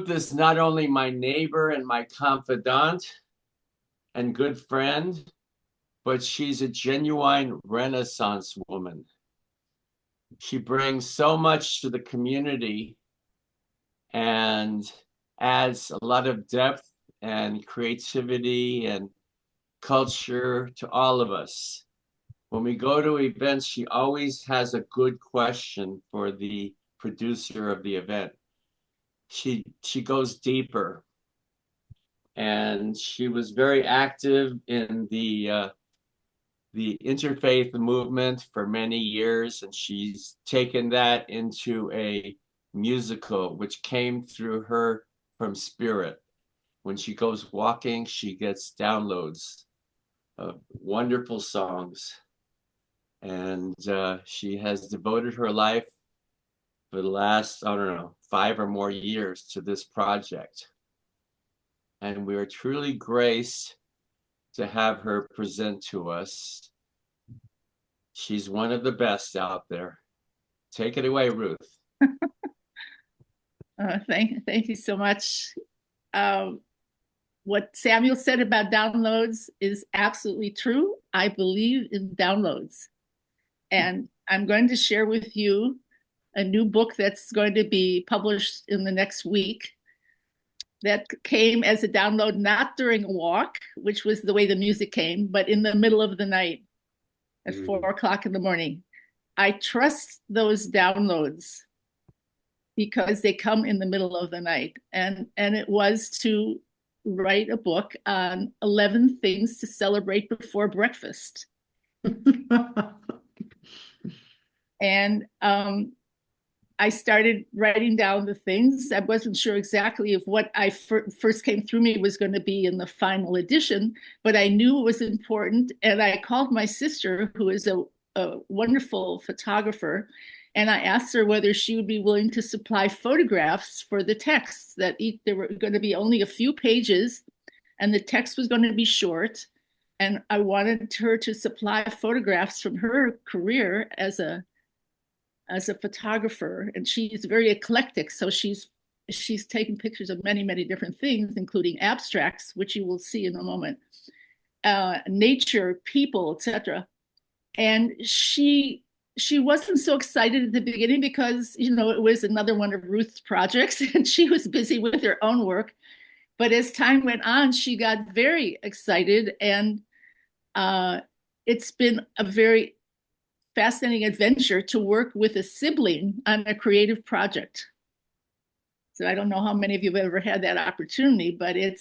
Ruth is not only my neighbor and my confidant and good friend, but she's a genuine Renaissance woman. She brings so much to the community and adds a lot of depth and creativity and culture to all of us. When we go to events, she always has a good question for the producer of the event. She goes deeper, and she was very active in the interfaith movement for many years, and she's taken that into a musical, which came through her from spirit. When she goes walking, she gets downloads of wonderful songs, and she has devoted her life for the last, I don't know, 5 or more years to this project. And we are truly graced to have her present to us. She's one of the best out there. Take it away, Ruth. Thank you so much. Um, what Samuel said about downloads is absolutely true. I believe in downloads. And I'm going to share with you a new book that's going to be published in the next week that came as a download, not during a walk, which was the way the music came, but in the middle of the night at 4 o'clock in the morning. I trust those downloads because they come in the middle of the night. And it was to write a book on 11 things to celebrate before breakfast. And I started writing down the things. I wasn't sure exactly if what I first came through me was going to be in the final edition, but I knew it was important. And I called my sister, who is a wonderful photographer, and I asked her whether she would be willing to supply photographs for the text. There were going to be only a few pages, and the text was going to be short. And I wanted her to supply photographs from her career as a photographer, and she's very eclectic. So she's taken pictures of many different things, including abstracts, which you will see in a moment, nature, people, etc. And she wasn't so excited at the beginning because it was another one of Ruth's projects, and she was busy with her own work. But as time went on, she got very excited, and it's been a very fascinating adventure to work with a sibling on a creative project. So I don't know how many of you have ever had that opportunity, but it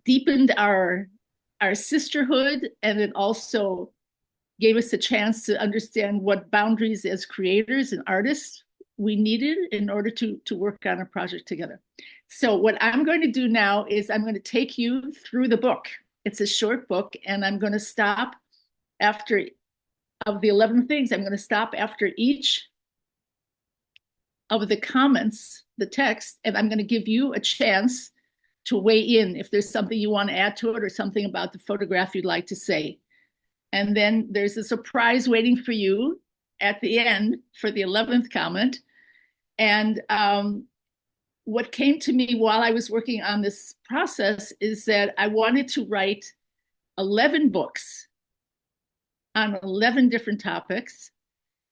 deepened our sisterhood, and it also gave us a chance to understand what boundaries as creators and artists we needed in order to work on a project together. So what I'm going to do now is I'm going to take you through the book. It's a short book, and I'm going to stop after, of the 11 things, I'm going to stop after each of the comments, the text, and I'm going to give you a chance to weigh in if there's something you want to add to it or something about the photograph you'd like to say. And then there's a surprise waiting for you at the end for the 11th comment. And what came to me while I was working on this process is that I wanted to write 11 books on 11 different topics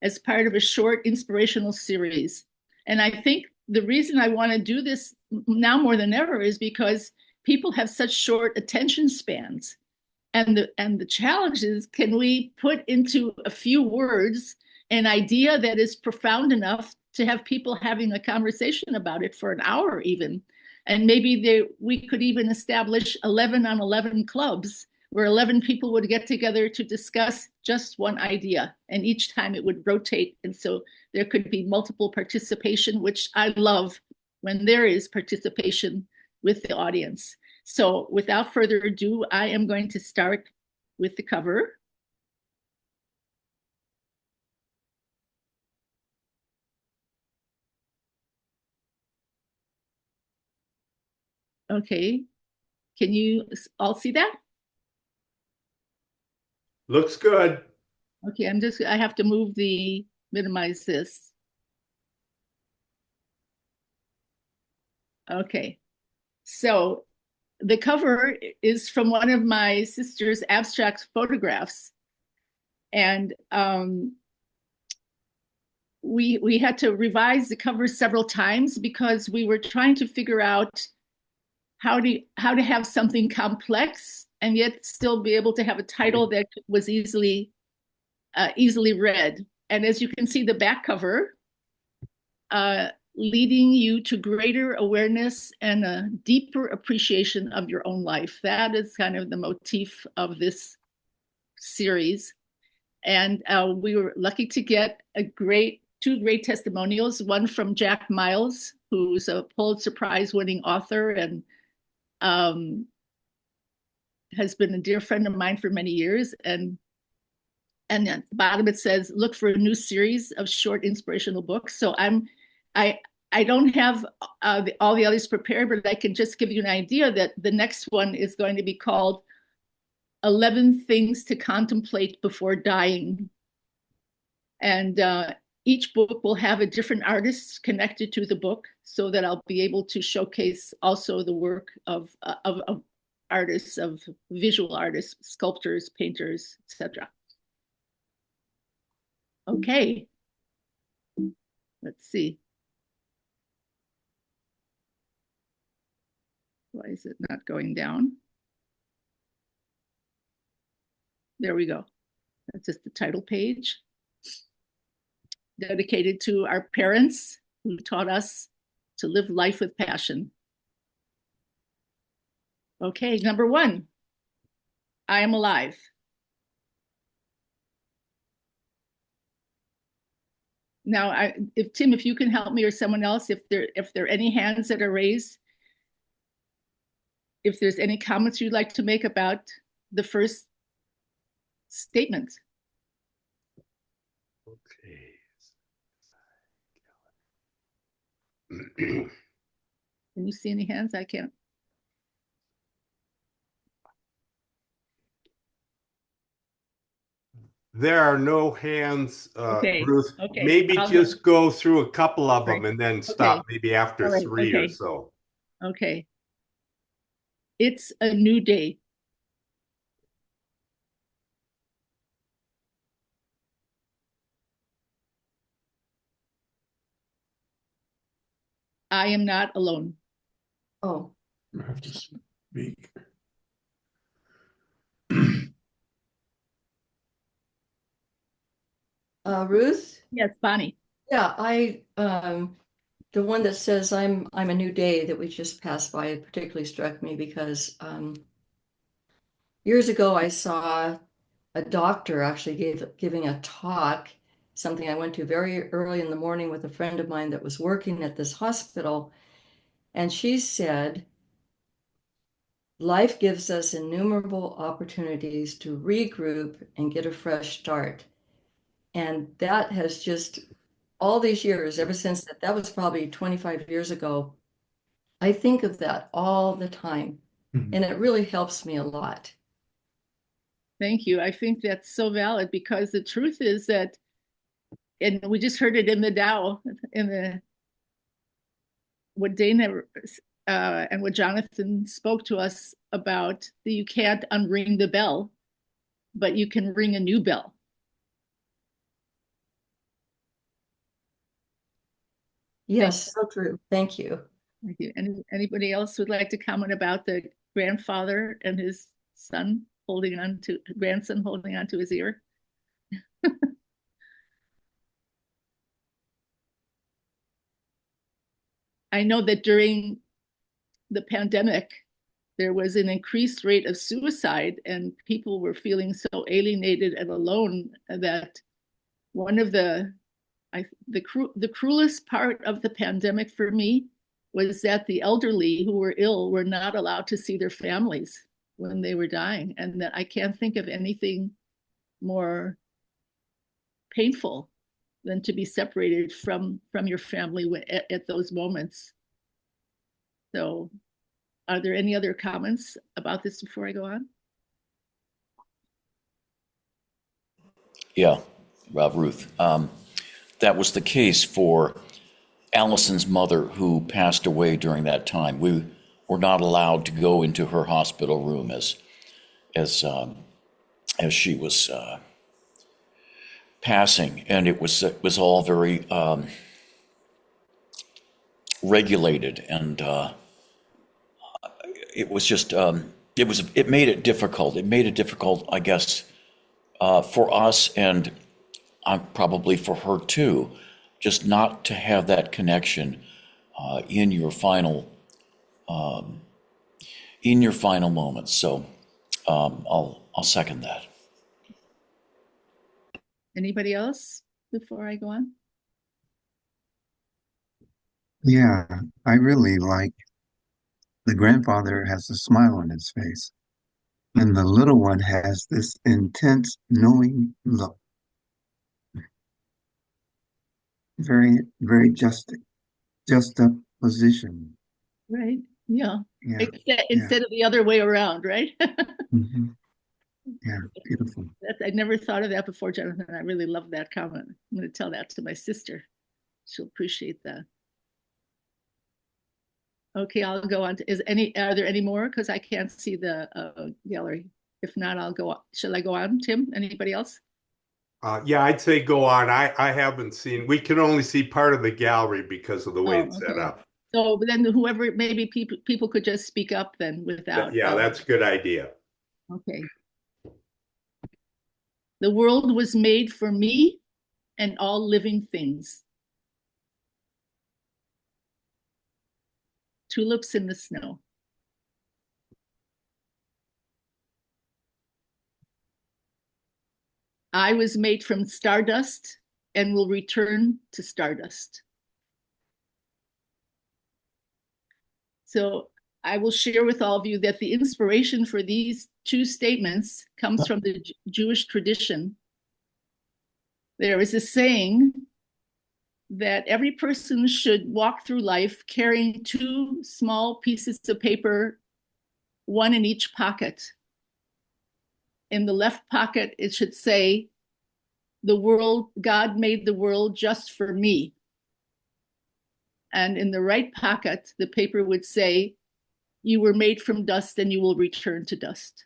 as part of a short inspirational series. And I think the reason I want to do this now more than ever is because people have such short attention spans. And the challenge is, can we put into a few words an idea that is profound enough to have people having a conversation about it for an hour even? And maybe we could even establish 11 on 11 clubs where 11 people would get together to discuss just one idea. And each time it would rotate. And so there could be multiple participation, which I love when there is participation with the audience. So without further ado, I am going to start with the cover. Okay, can you all see that? Looks good. Okay, I have to minimize this. Okay. So the cover is from one of my sister's abstract photographs. And we had to revise the cover several times because we were trying to figure out how to have something complex and yet still be able to have a title that was easily read. And as you can see, the back cover, leading you to greater awareness and a deeper appreciation of your own life. That is kind of the motif of this series. And we were lucky to get two great testimonials, one from Jack Miles, who's a Pulitzer Prize winning author and has been a dear friend of mine for many years. And at the bottom it says, look for a new series of short inspirational books. So I don't have all the others prepared, but I can just give you an idea that the next one is going to be called 11 Things to Contemplate Before Dying. And each book will have a different artist connected to the book so that I'll be able to showcase also the work of artists, of visual artists, sculptors, painters, etc. Okay, let's see. Why is it not going down? There we go. That's just the title page. Dedicated to our parents who taught us to live life with passion. Okay, number 1, I am alive. Now, if Tim, if you can help me or someone else, if there are any hands that are raised, if there's any comments you'd like to make about the first statement. Okay. Can you see any hands? I can't. There are no hands, Okay. Ruth. Okay. Maybe just go through a couple of them and then stop Okay. maybe after All right. 3 Okay. or so. Okay. It's a new day. I am not alone. Oh, I have to speak. Ruth? Yes, Bonnie. Yeah, the one that says I'm a new day that we just passed by particularly struck me because years ago I saw a doctor actually giving a talk, something I went to very early in the morning with a friend of mine that was working at this hospital, and she said, life gives us innumerable opportunities to regroup and get a fresh start. And that has just all these years, ever since that was probably 25 years ago, I think of that all the time. Mhm. And it really helps me a lot. Thank you. I think that's so valid because the truth is that, and we just heard it in the Tao, what Dana and what Jonathan spoke to us about, that you can't unring the bell, but you can ring a new bell. Yes, so true. Thank you. Thank you. Anybody else would like to comment about the grandfather and his grandson holding on to his ear? I know that during the pandemic, there was an increased rate of suicide and people were feeling so alienated and alone that one of the cruelest part of the pandemic for me was that the elderly who were ill were not allowed to see their families when they were dying, and that I can't think of anything more painful than to be separated from your family at those moments. So are there any other comments about this before I go on? Yeah, Ruth. That was the case for Allison's mother, who passed away during that time. We were not allowed to go into her hospital room as she was passing, and it was all very regulated, and it was just it made it difficult. It made it difficult, I guess, for us, and probably for her too, just not to have that connection in your final moments. So I'll second that. Anybody else before I go on? Yeah, I really like the grandfather has a smile on his face, and the little one has this intense, knowing look. Very, very juxtaposition. Right. Yeah. Yeah, Except, yeah, instead of the other way around, right? hmm yeah, beautiful. I never thought of that before, Jonathan. I really love that comment. I'm going to tell that to my sister. She'll appreciate that. Okay, I'll go on to, are there any more? Because I can't see the gallery. If not, I'll go on. Shall I go on, Tim? Anybody else? Yeah, I'd say go on. I haven't seen, we can only see part of the gallery because of the way it's set Okay. up. So then whoever, maybe people could just speak up then without. Yeah, that's a good idea. Okay. The world was made for me and all living things. Tulips in the snow. I was made from stardust and will return to stardust. So I will share with all of you that the inspiration for these two statements comes from the Jewish tradition. There is a saying that every person should walk through life carrying two small pieces of paper, one in each pocket. In the left pocket, it should say, God made the world just for me. And in the right pocket, the paper would say, you were made from dust and you will return to dust.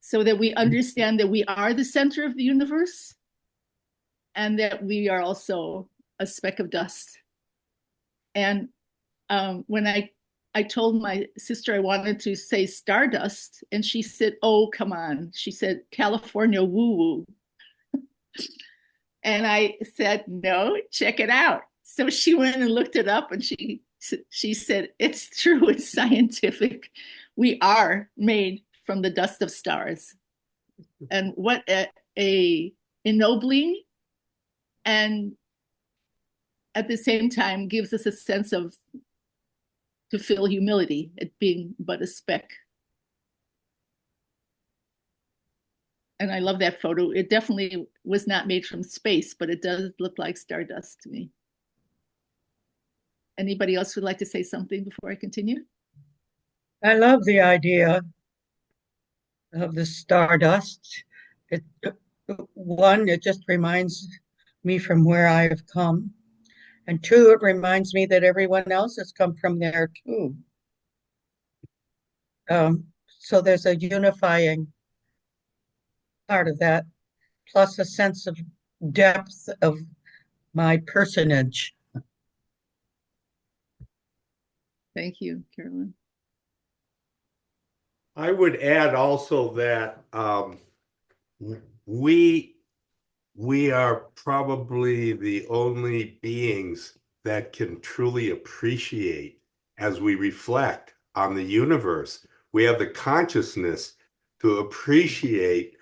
So that we understand that we are the center of the universe and that we are also a speck of dust. And when I told my sister I wanted to say stardust, and she said, oh, come on. She said, California woo-woo. And I said, no, check it out. So she went and looked it up, and she said, it's true, it's scientific. We are made from the dust of stars. And what a ennobling, and at the same time gives us a sense of, to feel humility at being but a speck. And I love that photo. It definitely was not made from space, but it does look like stardust to me. Anybody else would like to say something before I continue? I love the idea of the stardust. It, one, it just reminds me from where I have come. And two, it reminds me that everyone else has come from there too. So there's a unifying part of that, plus a sense of depth of my personage. Thank you, Carolyn. I would add also that we are probably the only beings that can truly appreciate as we reflect on the universe. We have the consciousness to appreciate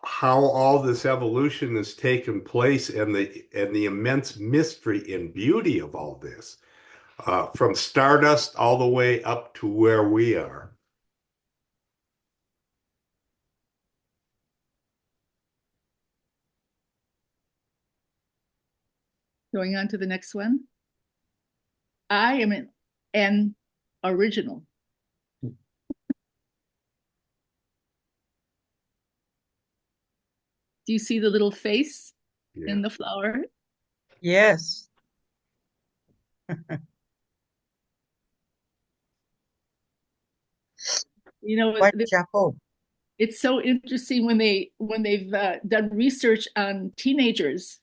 how all this evolution has taken place and the immense mystery and beauty of all this, from stardust all the way up to where we are. Going on to the next one. I am an original. Do you see the little face in the flower? Yes. You know, Quite chapeau. it's so interesting when they've done research on teenagers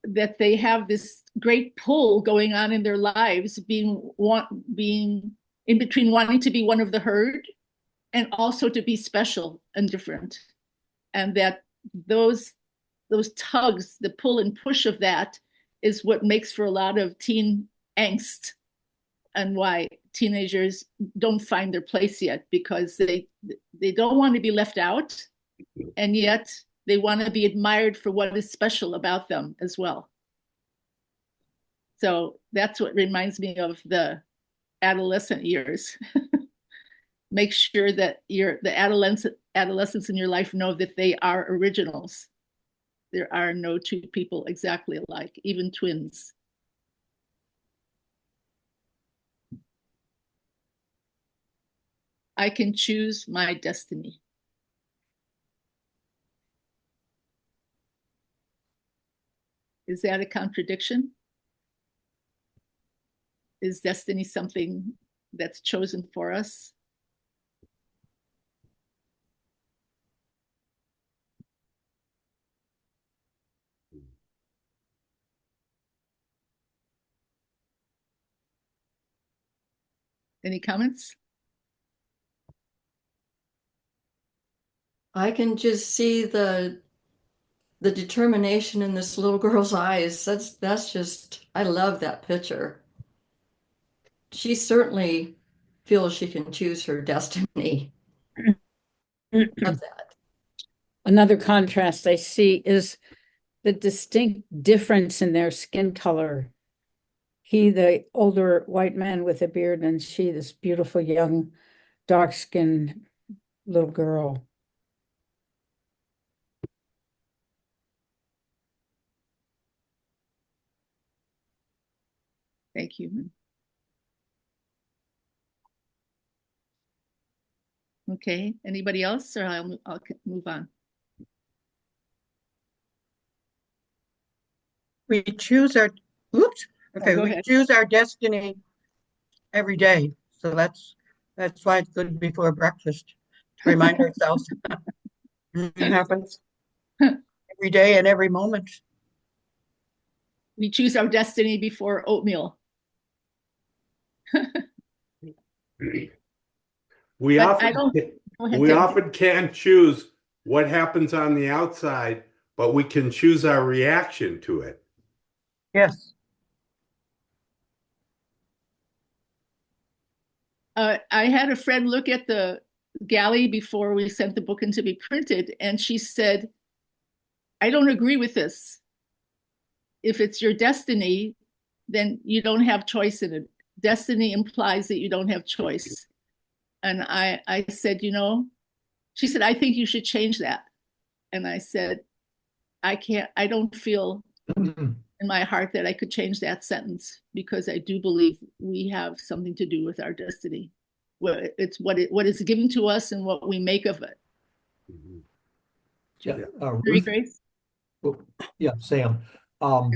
that they have this great pull going on in their lives, being in between wanting to be one of the herd and also to be special and different, and that those tugs, the pull and push of that, is what makes for a lot of teen angst, and why teenagers don't find their place yet, because they don't want to be left out, and yet they want to be admired for what is special about them as well. So that's what reminds me of the adolescent years. Make sure that the adolescents in your life know that they are originals. There are no two people exactly alike, even twins. I can choose my destiny. Is that a contradiction? Is destiny something that's chosen for us? Any comments? I can just see the determination in this little girl's eyes. That's just, I love that picture. She certainly feels she can choose her destiny. Love that. Another contrast I see is the distinct difference in their skin color. He, the older white man with a beard, and she, this beautiful young, dark-skinned little girl. Thank you. Okay, anybody else, or I'll move on? We choose our, oops, okay, go we ahead. choose our destiny every day. So that's why it's good before breakfast to remind ourselves it happens every day and every moment. We choose our destiny before oatmeal. We But I often don't. Go ahead, we Tim. often can't choose what happens on the outside, but we can choose our reaction to it. Yes. I had a friend look at the galley before we sent the book in to be printed, and she said, I don't agree with this. If it's your destiny, then you don't have choice in it. Destiny implies that you don't have choice. And I said, she said, I think you should change that. And I said, I don't feel in my heart that I could change that sentence, because I do believe we have something to do with our destiny. It's what is given to us and what we make of it. Yeah, Mary Ruth, Grace? yeah, Sam. Oh,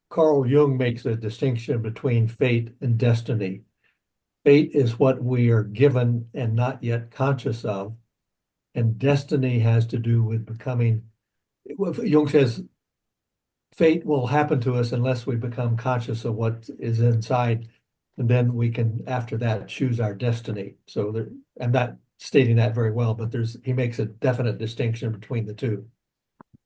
Carl Jung makes a distinction between fate and destiny. Fate is what we are given and not yet conscious of, and destiny has to do with becoming. Jung says fate will happen to us unless we become conscious of what is inside, and then we can, after that, choose our destiny. So there, I'm not stating that very well, but he makes a definite distinction between the two.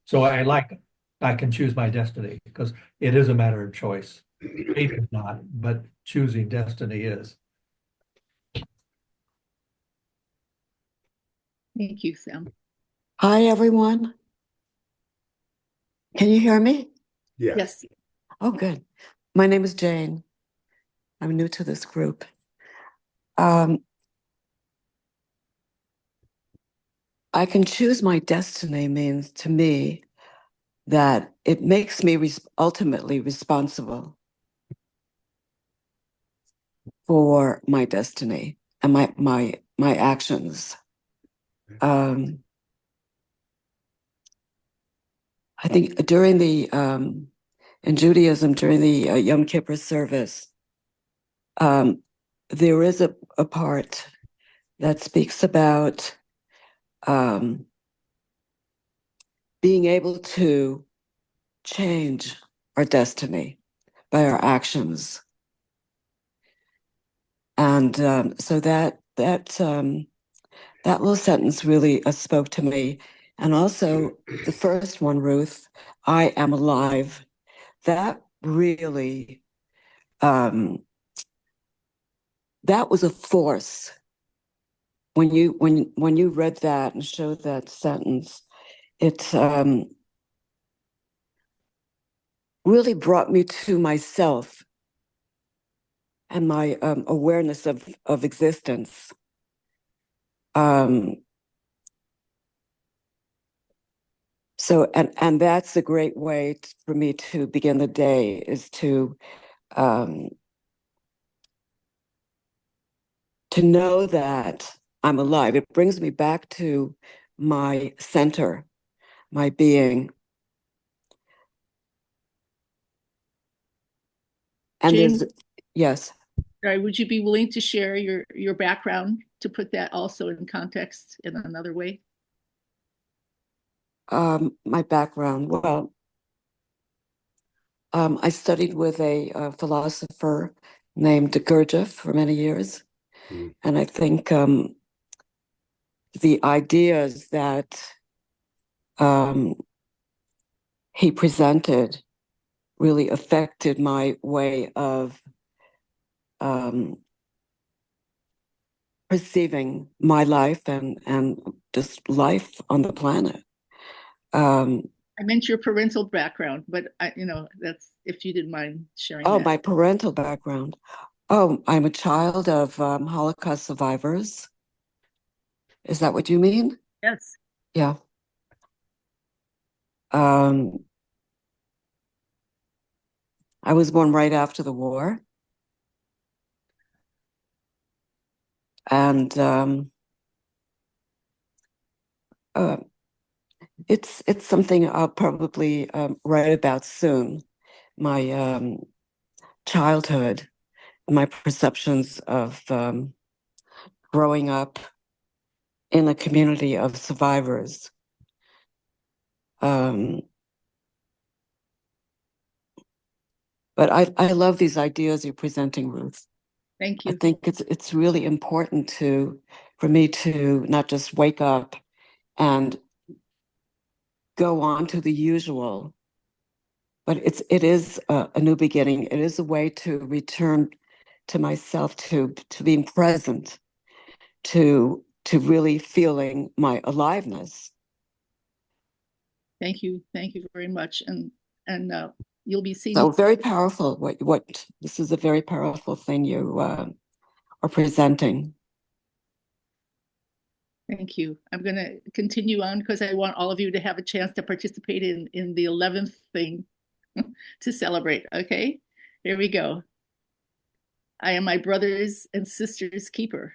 So I can choose my destiny because it is a matter of choice. Fate is not, but choosing destiny is. thank you, Sam. Hi, everyone. Can you hear me? Yes. Yes. Oh, good. My name is Jane. I'm new to this group. I can choose my destiny means to me that it makes me ultimately responsible for my destiny and my actions. I think during the in Judaism, during the Yom Kippur service, there is a part that speaks about being able to change our destiny by our actions. And so that little sentence really spoke to me. And also the first one, Ruth, I am alive. That really, that was a force. When you read that and showed that sentence, it really brought me to myself and my awareness of existence. So, and that's a great way for me to begin the day, is to know that I'm alive. It brings me back to my center, my being. And Jane, there's, yes. sorry, would you be willing to share your background to put that also in context in another way? My background, well, I studied with a philosopher named Gurdjieff for many years. And I think the ideas that he presented really affected my way of perceiving my life and just life on the planet. I meant your parental background, but that's, if you didn't mind sharing Oh, that. my parental background. Oh, I'm a child of Holocaust survivors. Is that what you mean? Yes. Yeah. I was born right after the war. And it's something I'll probably write about soon. My childhood, my perceptions of growing up in a community of survivors. But I love these ideas you're presenting, Ruth. Thank you. I think it's really important for me to not just wake up and go on to the usual, but it is a new beginning. It is a way to return to myself, to being present, to really feeling my aliveness. Thank you very much, and you'll be seeing. So very powerful. What this is a very powerful thing you are presenting. Thank you. I'm going to continue on because I want all of you to have a chance to participate in the 11th thing to celebrate. Okay, here we go. I am my brothers and sisters' keeper.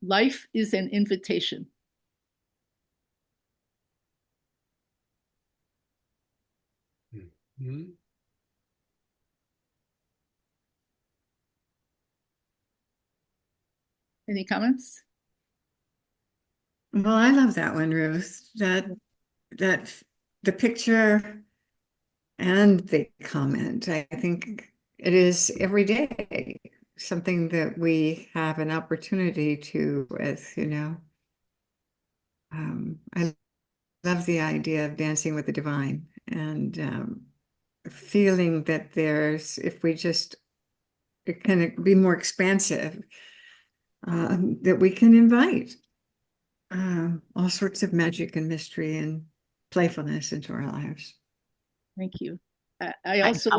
Life is an invitation. Mm-hmm. Any comments? Well, I love that one, Ruth. That the picture and the comment. I think it is every day something that we have an opportunity to with, I love the idea of dancing with the divine and feeling that if we just kind of be more expansive, that we can invite all sorts of magic and mystery and playfulness into our lives. Thank you. I also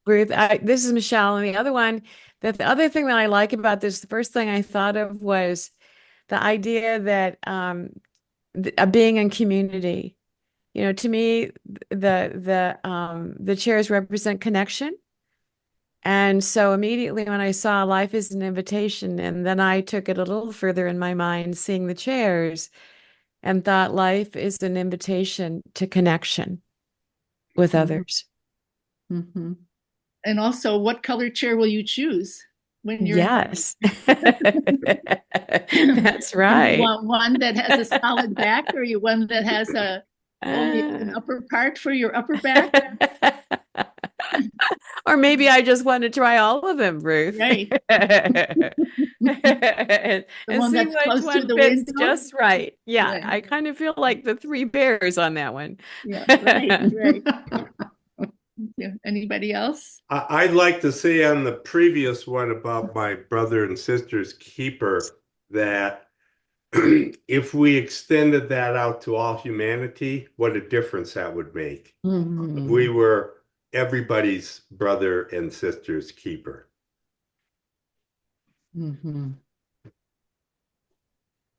Ruth, this is Michelle, and the other one, that the other thing that I like about this, the first thing I thought of was the idea that being in community, To me, the chairs represent connection. And so immediately when I saw life is an invitation, and then I took it a little further in my mind, seeing the chairs, and thought life is an invitation to connection with others. Mm-hmm. And also, what color chair will you choose when you're Yes, that's right. You want one that has a solid back, or you one that has only an upper part for your upper back? Or maybe I just want to try all of them, Ruth. Right. and one see that's which close to one the fits window? just right. Yeah, Right. I kind of feel like the three bears on that one. Yeah, right. Yeah. Anybody else? I'd like to say on the previous one about my brother and sister's keeper that if we extended that out to all humanity, what a difference that would make. Mm-hmm. We were everybody's brother and sister's keeper. Mm-hmm.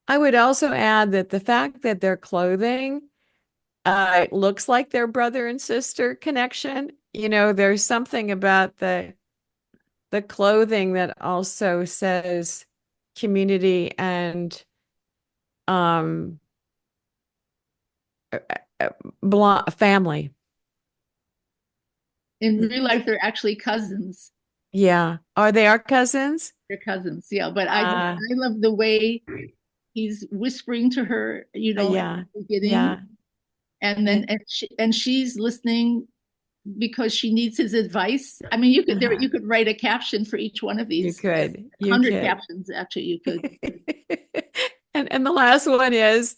I would also add that the fact that their clothing looks like their brother and sister connection, there's something about the clothing that also says community and family. In real life, they're actually cousins. Yeah. Are they our cousins? They're cousins, yeah. But I love the way he's whispering to her, Yeah. at the beginning. Yeah. And then and she's listening because she needs his advice. I mean, you could write a caption for each one of these. You could. 100 captions, actually, you could. And the last one is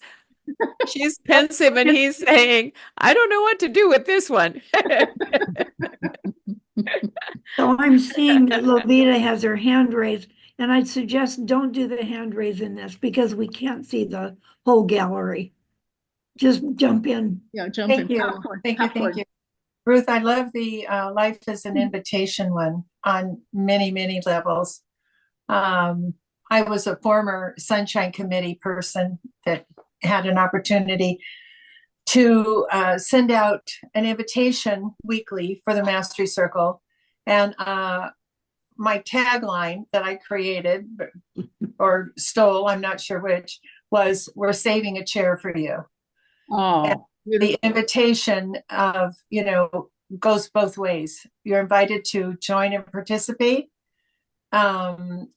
she's pensive and he's saying, I don't know what to do with this one. So I'm seeing that Lovita has her hand raised, and I'd suggest don't do the hand raise in this because we can't see the whole gallery. Just jump in. Yeah, jump Thank in. you. Popcorn, Thank you. popcorn. Thank you. Ruth, I love the life as an invitation one on many, many levels. I was a former Sunshine Committee person that had an opportunity to send out an invitation weekly for the Mastery Circle. And my tagline that I created or stole, I'm not sure which, was "We're saving a chair for you." Oh, the invitation of, goes both ways. You're invited to join and participate. And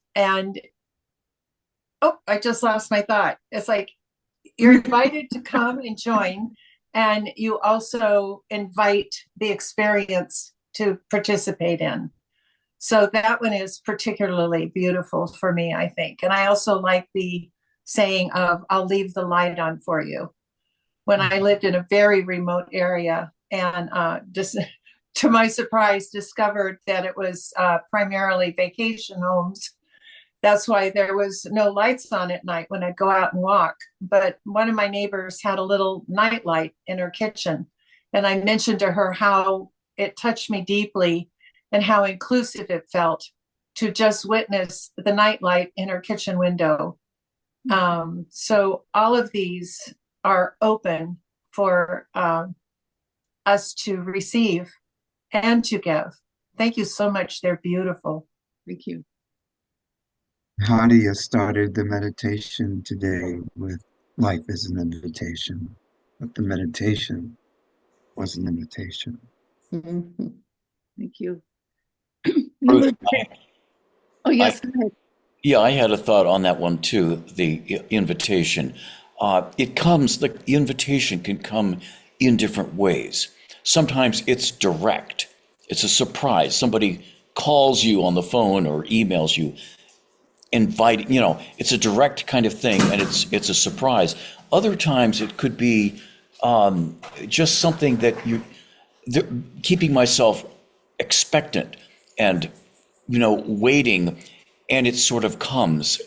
I just lost my thought. It's like you're invited to come and join, and you also invite the experience to participate in. So that one is particularly beautiful for me, I think. And I also like the saying of, I'll leave the light on for you. When I lived in a very remote area and just to my surprise discovered that it was primarily vacation homes. That's why there was no lights on at night when I'd go out and walk. But one of my neighbors had a little night light in her kitchen. And I mentioned to her how it touched me deeply and how inclusive it felt to just witness the nightlight in her kitchen window. So all of these are open for us to receive and to give. Thank you so much. They're beautiful. Thank you. Hadia started the meditation today with life is an invitation, but the meditation was an invitation. Mm-hmm. Thank you. Ruth, Oh, yes. Go ahead. Yeah, I had a thought on that one too, the invitation. The invitation can come in different ways. Sometimes it's direct. It's a surprise. Somebody calls you on the phone or emails you, it's a direct kind of thing, and it's a surprise. Other times it could be just something that keeping myself expectant and, waiting, and it sort of comes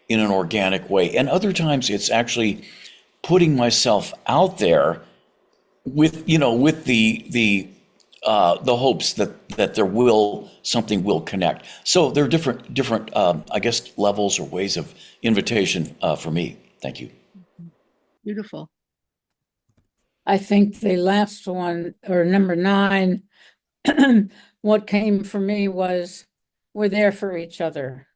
in an organic way. And other times it's actually putting myself out there with the hopes that something will connect. So there are different I guess levels or ways of invitation for me. Thank you. Beautiful. I think the last one, or number 9, what came for me was we're there for each other.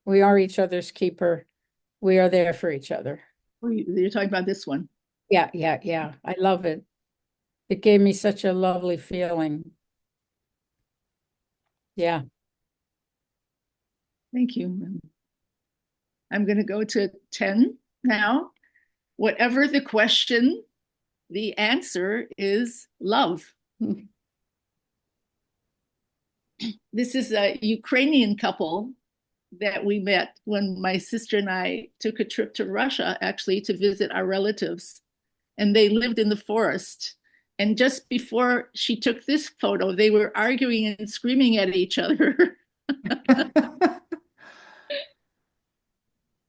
We are each other's keeper. We are there for each other. You're talking about this one. Yeah. I love it. It gave me such a lovely feeling. Yeah. Thank you. I'm going to go to 10 now. Whatever the question, the answer is love. This is a Ukrainian couple that we met when my sister and I took a trip to Russia, actually, to visit our relatives. And they lived in the forest. And just before she took this photo, they were arguing and screaming at each other.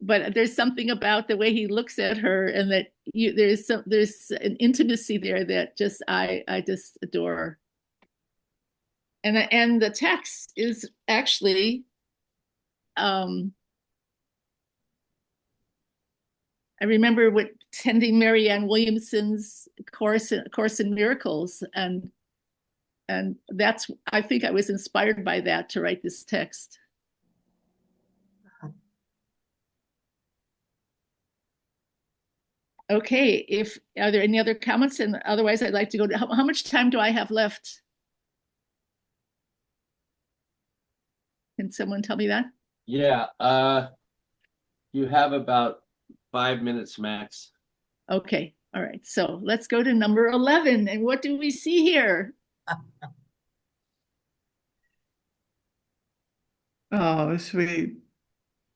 But there's something about the way he looks at her, and that there's an intimacy there that I just adore. And the text is actually, I remember attending Marianne Williamson's course in Miracles, and that's, I think I was inspired by that to write this text. Okay, are there any other comments? And otherwise, I'd like to go to how much time do I have left? Can someone tell me that? Yeah, you have about 5 minutes max. Okay, all right. So let's go to number 11. And what do we see here? Oh, sweet.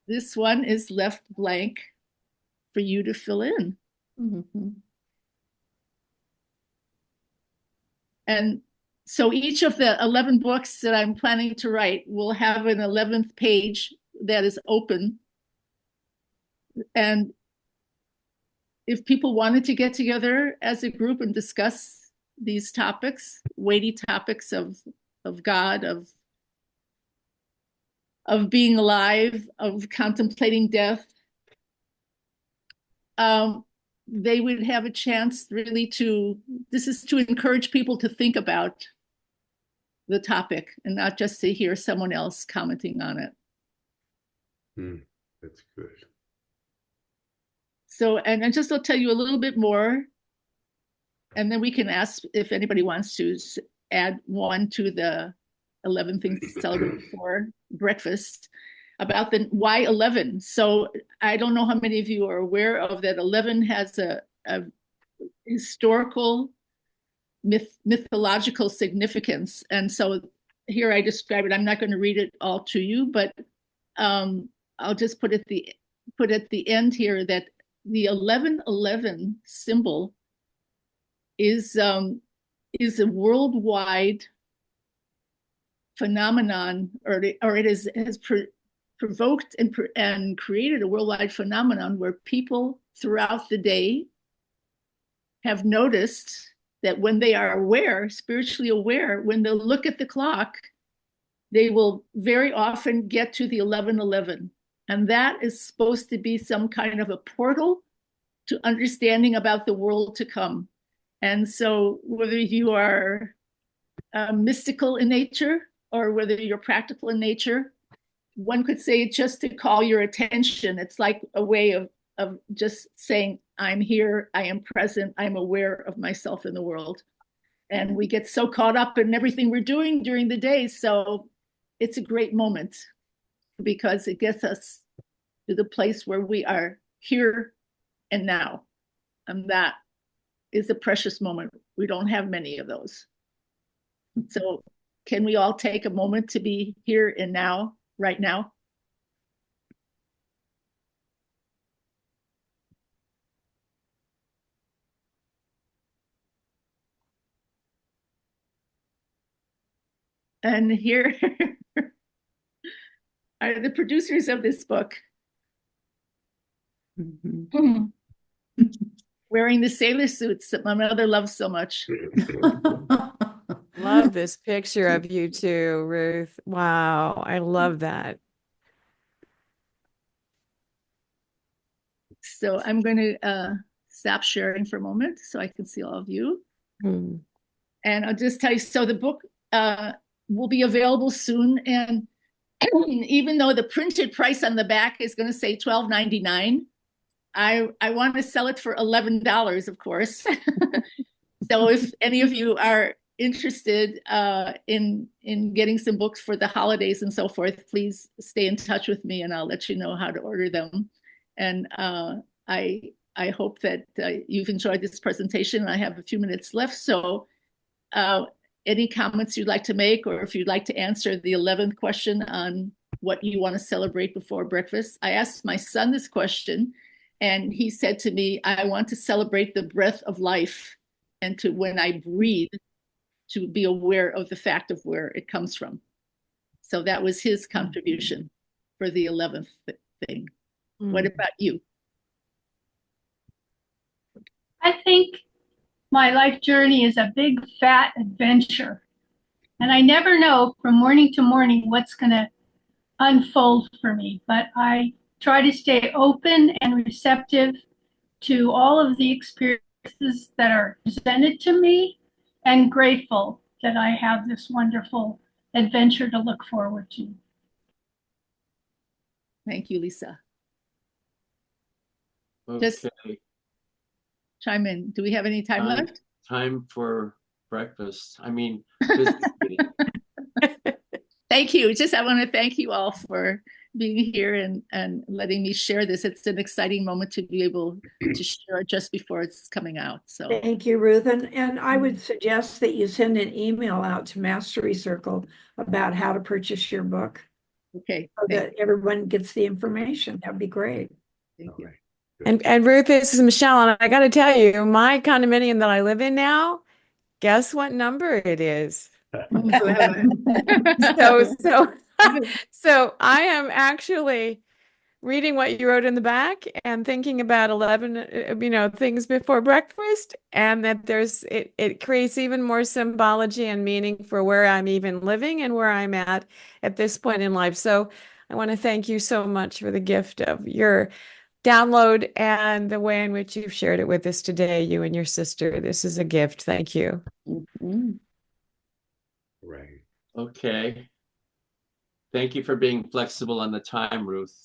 This one is left blank for you to fill in. Mm-hmm. And so each of the 11 books that I'm planning to write will have an 11th page that is open. And if people wanted to get together as a group and discuss these topics, weighty topics of God, of being alive, of contemplating death, they would have a chance really this is to encourage people to think about the topic and not just to hear someone else commenting on it. That's good. So, and just I'll tell you a little bit more, and then we can ask if anybody wants to add one to the 11 things to celebrate for breakfast about the why 11. So I don't know how many of you are aware of that 11 has a historical mythological significance. And so here I describe it. I'm not going to read it all to you, but I'll just put at the end here that the 1111 symbol is a worldwide phenomenon, or it has provoked and created a worldwide phenomenon where people throughout the day have noticed that when they are aware, spiritually aware, when they look at the clock, they will very often get to the 1111. And that is supposed to be some kind of a portal to understanding about the world to come. And so whether you are mystical in nature or whether you're practical in nature, one could say just to call your attention. It's like a way of just saying, I'm here, I am present, I'm aware of myself in the world. And we get so caught up in everything we're doing during the day. So it's a great moment because it gets us to the place where we are here and now. And that is a precious moment. We don't have many of those. So can we all take a moment to be here and now, right now? And here are the producers of this book. Mm-hmm. Wearing the sailor suits that my mother loves so much. Love this picture of you too, Ruth. Wow, I love that. So I'm going to stop sharing for a moment so I can see all of you. Hmm. And I'll just tell you, so the book will be available soon. And even though the printed price on the back is going to say $12.99, I want to sell it for $11, of course. So if any of you are interested in getting some books for the holidays and so forth, please stay in touch with me and I'll let you know how to order them. And I hope that you've enjoyed this presentation. I have a few minutes left, so any comments you'd like to make, or if you'd like to answer the 11th question on what you want to celebrate before breakfast. I asked my son this question, and he said to me, I want to celebrate the breath of life, and to, when I breathe, to be aware of the fact of where it comes from. So that was his contribution for the 11th thing. What about you? I think my life journey is a big fat adventure. And I never know from morning to morning what's going to unfold for me. But I try to stay open and receptive to all of the experiences that are presented to me, and grateful that I have this wonderful adventure to look forward to. Thank you, Lisa. Okay. Just chime in. Do we have any time left? Time for breakfast. I mean, business meeting. Thank you. Just I want to thank you all for being here and letting me share this. It's an exciting moment to be able to share it just before it's coming out. So thank you, Ruth. And I would suggest that you send an email out to Mastery Circle about how to purchase your book. Okay. So that everyone gets the information. That'd be great. Thank you. And Ruth, this is Michelle, and I got to tell you, my condominium that I live in now, guess what number it is? So I am actually reading what you wrote in the back and thinking about 11, things before breakfast, and that it creates even more symbology and meaning for where I'm even living and where I'm at this point in life. So I want to thank you so much for the gift of your download and the way in which you've shared it with us today, you and your sister. This is a gift. Thank you. Right. Okay. Thank you for being flexible on the time, Ruth.